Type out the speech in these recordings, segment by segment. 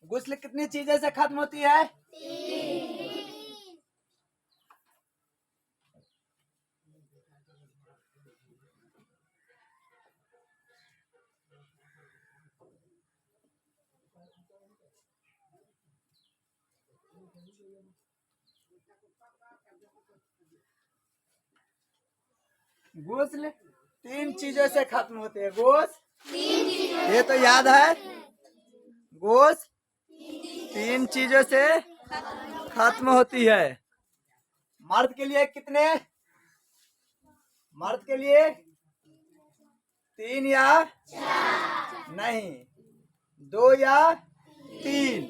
गुस्ल कितनी चीजों से खत्म होती है? गुस्ल 3 चीजों से खत्म होती है। गुस्ल ये तो याद है। गुस्ल 3 चीजों से खत्म होती है। मर्द के लिए कितने? मर्द के लिए 3 या नहीं 2 या 3।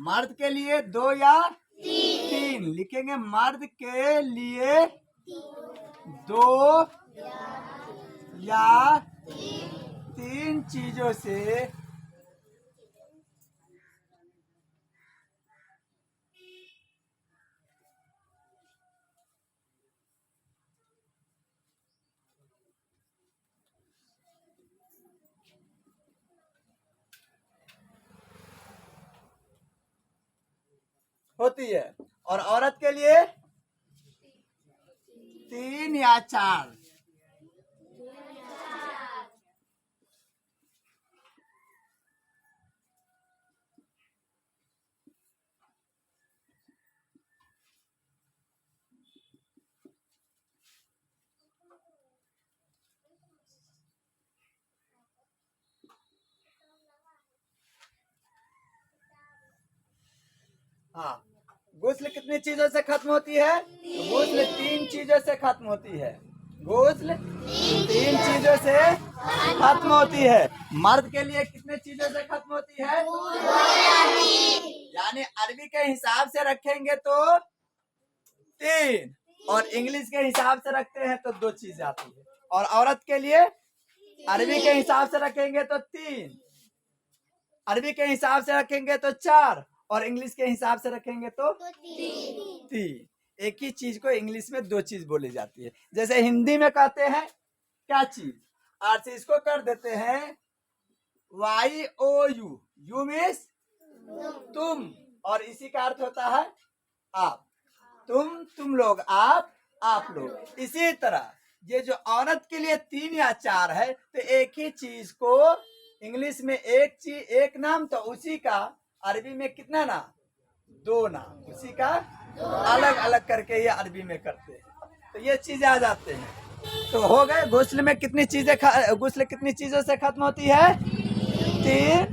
मर्द के लिए 2 या 3 लिखेंगे। मर्द के लिए 2 या 3 चीजों से होती है। और औरत के लिए 3 या 4। हाँ, गुस्ल कितनी चीजों से खत्म होती है? तो गुस्ल 3 चीजों से खत्म होती है। गुस्ल 3 चीजों से खत्म होती है। मर्द के लिए कितने चीजों से खत्म होती है? यानी अरबी के हिसाब से रखेंगे तो 3 और इंग्लिश के हिसाब से रखते हैं तो 2 चीजें आती है। और औरत के लिए अरबी के हिसाब से रखेंगे तो 3, अरबी के हिसाब से रखेंगे तो 4 और इंग्लिश के हिसाब से रखेंगे तो 3। एक ही चीज को इंग्लिश में 2 चीज बोली जाती है। जैसे हिंदी में कहते हैं क्या चीज, आर से इसको कर देते हैं YOU। यू मीन्स तुम, और इसी का अर्थ होता है आप। तुम लोग, आप लोग। इसी तरह ये जो औरत के लिए 3 या 4 है तो एक ही चीज को इंग्लिश में एक नाम, तो उसी का अरबी में कितना नाम? 2 नाम। उसी का अलग अलग करके ये अरबी में करते हैं। तो ये चीजें आ जाते हैं। तो हो गए। गुस्ल में कितनी चीजें गुस्ल कितनी चीजों से खत्म होती है? 3